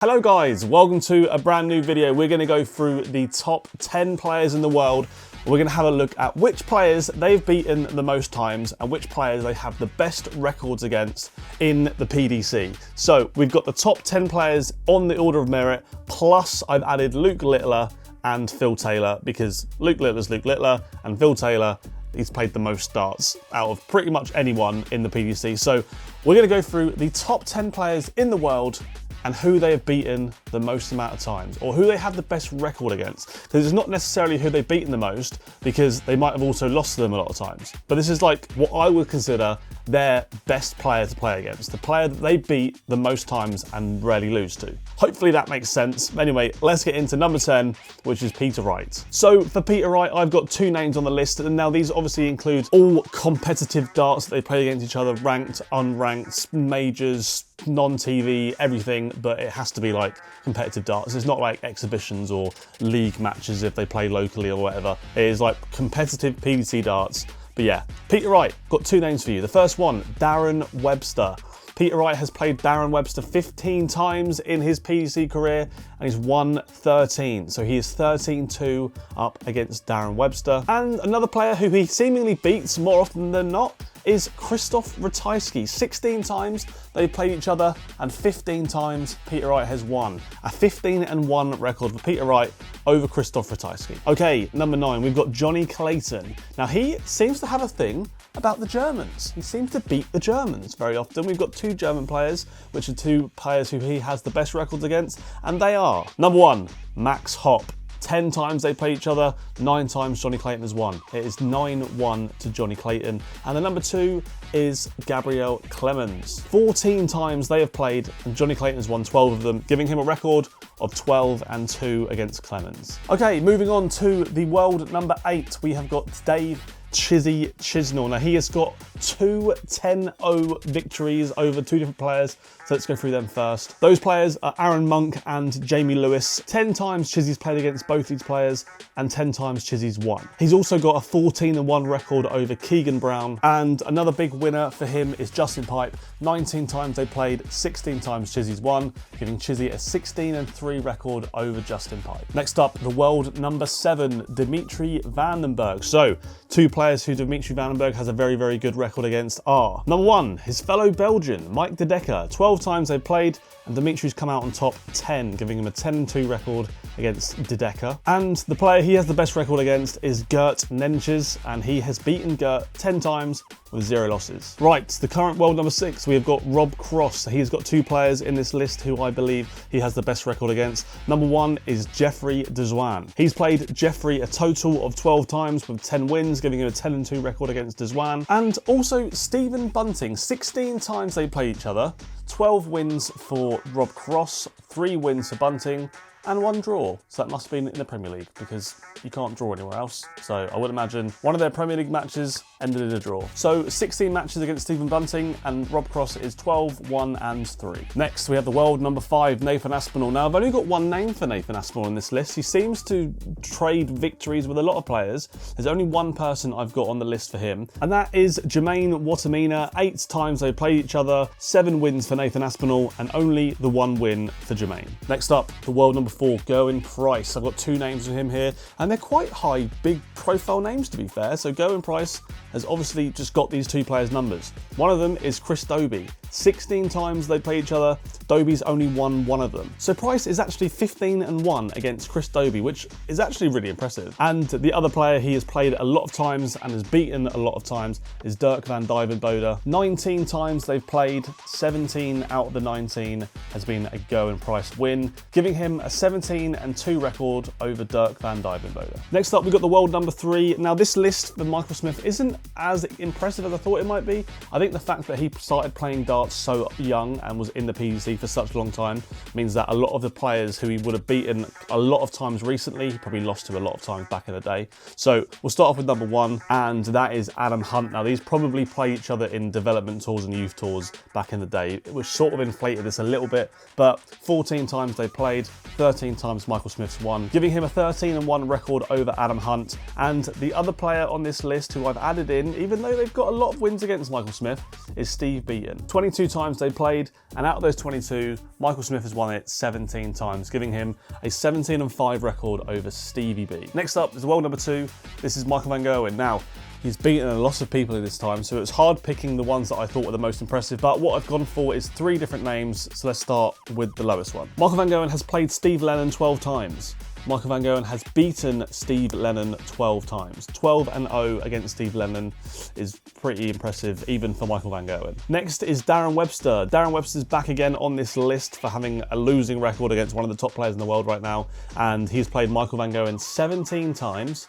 Hello guys, welcome to a brand new video. We're going to go through the top 10 players in the world. We're going to have a look at which players they've beaten the most times and which players they have the best records against in the PDC. So we've got the top 10 players on the order of merit, plus I've added Luke Littler and Phil Taylor, because Luke Littler's Luke Littler and Phil Taylor, he's played the most darts out of pretty much anyone in the PDC. So we're going to go through the top 10 players in the world and who they have beaten the most amount of times, or who they have the best record against. Because it's not necessarily who they've beaten the most, because they might have also lost to them a lot of times. But this is like what I would consider their best player to play against, the player that they beat the most times and rarely lose to. Hopefully that makes sense. Anyway, let's get into number 10, which is Peter Wright. So for Peter Wright, I've got two names on the list, and now these obviously include all competitive darts that they play against each other, ranked, unranked, majors, non-TV, everything, but it has to be like competitive darts. It's not like exhibitions or league matches if they play locally or whatever. It is like competitive PDC darts. But yeah, Peter Wright, got two names for you. The first one, Darren Webster. Peter Wright has played Darren Webster 15 times in his PDC career and he's won 13. So he is 13-2 up against Darren Webster. And another player who he seemingly beats more often than not is Krzysztof Ratajski. 16 times they've played each other and 15 times Peter Wright has won. A 15-1 record for Peter Wright over Krzysztof Ratajski. Okay, number 9, we've got Johnny Clayton. Now he seems to have a thing about the Germans. He seems to beat the Germans very often. We've got two German players, which are two players who he has the best records against, and they are, number 1, Max Hopp. 10 times they play each other, 9 times Johnny Clayton has won. It is 9-1 to Johnny Clayton. And the number 2 is Gabriel Clemens. 14 times they have played and Johnny Clayton has won 12 of them, giving him a record of 12-2 against Clemens. Okay, moving on to the world number 8, we have got Dave Chizzy Chisnall. Now he has got two 10-0 victories over two different players, so let's go through them first. Those players are Aaron Monk and Jamie Lewis. 10 times Chizzy's played against both these players and 10 times Chizzy's won. He's also got a 14-1 record over Keegan Brown, and another big winner for him is Justin Pipe. 19 times they played, 16 times Chizzy's won, giving Chizzy a 16-3 record over Justin Pipe. Next up, the world number 7, Dimitri Vandenberg. So two players who Dimitri Vandenberg has a very, very good record against are, number 1, his fellow Belgian, Mike De Decker. 12 times they played, and Dimitri's come out on top 10, giving him a 10-2 record against De Decker. And the player he has the best record against is Gert Nenches, and he has beaten Gert 10 times with 0 losses. Right, the current world number 6, we have got Rob Cross. He's got two players in this list who I believe he has the best record against. Number 1 is Jeffrey Deswan. He's played Jeffrey a total of 12 times with 10 wins, giving him a 10-2 record against Deswan. And also Stephen Bunting. 16 times they play each other, 12 wins for Rob Cross, 3 wins for Bunting, and 1 draw. So that must have been in the Premier League, because you can't draw anywhere else. So I would imagine one of their Premier League matches ended in a draw. So 16 matches against Stephen Bunting, and Rob Cross is 12-1-3. Next, we have the world number 5, Nathan Aspinall. Now, I've only got one name for Nathan Aspinall in this list. He seems to trade victories with a lot of players. There's only one person I've got on the list for him, and that is Jermaine Watamina. 8 times they played each other, 7 wins for Nathan Aspinall, and only the 1 win for Jermaine. Next up, the world number 4, Gerwyn Price. I've got 2 names for him here, and they're quite high, big profile names to be fair. So Gerwyn Price has obviously just got these two players' numbers. One of them is Chris Dobie. 16 times they play each other, Dobie's only won 1 of them. So Price is actually 15-1 against Chris Dobie, which is actually really impressive. And the other player he has played a lot of times and has beaten a lot of times is Dirk van Dijvenbode. 19 times they've played, 17 out of the 19 has been a Gerwyn Price win, giving him a 17-2 record over Dirk van Dijvenbode. Next up, we've got the world number 3. Now this list for Michael Smith isn't as impressive as I thought it might be. I think the fact that he started playing darts so young and was in the PDC for such a long time means that a lot of the players who he would have beaten a lot of times recently, he probably lost to a lot of times back in the day. So we'll start off with number 1, and that is Adam Hunt. Now these probably play each other in development tours and youth tours back in the day, which sort of inflated this a little bit, but 14 times they played, 13 times Michael Smith's won, giving him a 13-1 record over Adam Hunt. And the other player on this list who I've added in, even though they've got a lot of wins against Michael Smith, is Steve Beaton. 22 times they played, and out of those 22, Michael Smith has won it 17 times, giving him a 17-5 record over Stevie B. Next up is world number 2. This is Michael van Gerwen. Now, he's beaten a lot of people in this time, so it was hard picking the ones that I thought were the most impressive, but what I've gone for is 3 different names, so let's start with the lowest one. Michael van Gerwen has played Steve Lennon 12 times. Michael van Gerwen has beaten Steve Lennon 12 times. 12-0 against Steve Lennon is pretty impressive, even for Michael van Gerwen. Next is Darren Webster. Darren Webster's back again on this list for having a losing record against one of the top players in the world right now, and he's played Michael van Gerwen 17 times,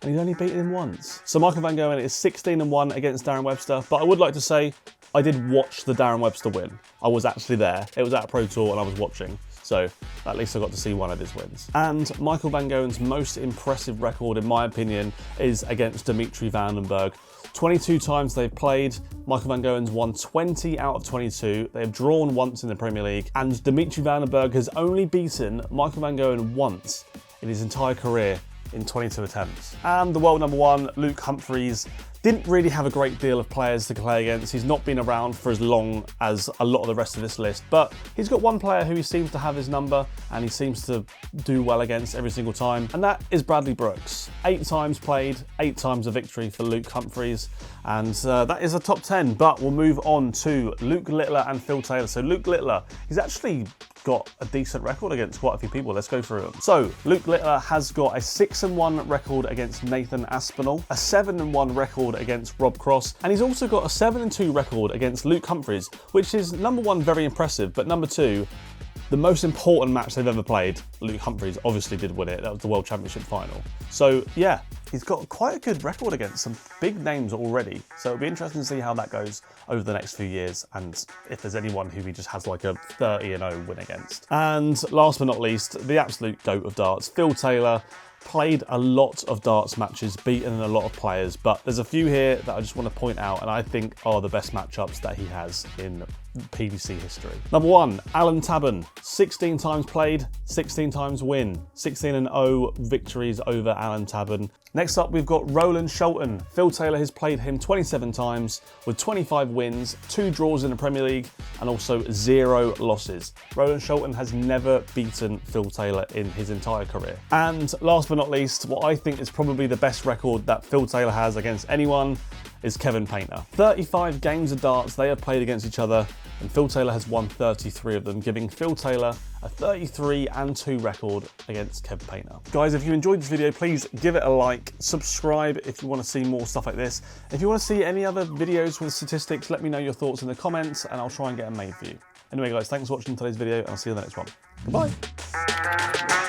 and he's only beaten him once. So Michael van Gerwen is 16-1 against Darren Webster, but I would like to say I did watch the Darren Webster win. I was actually there. It was at a Pro Tour and I was watching. So at least I got to see one of his wins. And Michael van Gerwen's most impressive record, in my opinion, is against Dimitri Van den Bergh. 22 times they've played. Michael van Gerwen's won 20 out of 22. They've drawn once in the Premier League. And Dimitri Van den Bergh has only beaten Michael van Gerwen once in his entire career in 22 attempts. And the world number 1, Luke Humphries, didn't really have a great deal of players to play against. He's not been around for as long as a lot of the rest of this list, but he's got one player who he seems to have his number and he seems to do well against every single time, and that is Bradley Brooks. 8 times played, 8 times a victory for Luke Humphries, and that is a top 10, but we'll move on to Luke Littler and Phil Taylor. So Luke Littler, he's actually got a decent record against quite a few people. Let's go through them. So Luke Littler has got a 6-1 record against Nathan Aspinall, a 7-1 record against Rob Cross, and he's also got a 7-2 record against Luke Humphries, which is number 1, very impressive, but number 2, the most important match they've ever played. Luke Humphries obviously did win it. That was the World Championship final. So yeah, he's got quite a good record against some big names already. So it'll be interesting to see how that goes over the next few years, and if there's anyone who he just has like a 30-0 win against. And last but not least, the absolute GOAT of darts, Phil Taylor. Played a lot of darts matches, beaten a lot of players, but there's a few here that I just want to point out and I think are the best matchups that he has in PDC history. Number 1, Alan Tabben. 16 times played, 16 times win. 16-0 victories over Alan Tabben. Next up, we've got Roland Shelton. Phil Taylor has played him 27 times with 25 wins, 2 draws in the Premier League, and also 0 losses. Roland Shelton has never beaten Phil Taylor in his entire career. And last but not least, what I think is probably the best record that Phil Taylor has against anyone is Kevin Painter. 35 games of darts they have played against each other, and Phil Taylor has won 33 of them, giving Phil Taylor a 33-2 record against Kevin Painter. Guys, if you enjoyed this video, please give it a like, subscribe if you want to see more stuff like this. If you want to see any other videos with statistics, let me know your thoughts in the comments and I'll try and get them made for you. Anyway guys, thanks for watching today's video and I'll see you in the next one. Goodbye.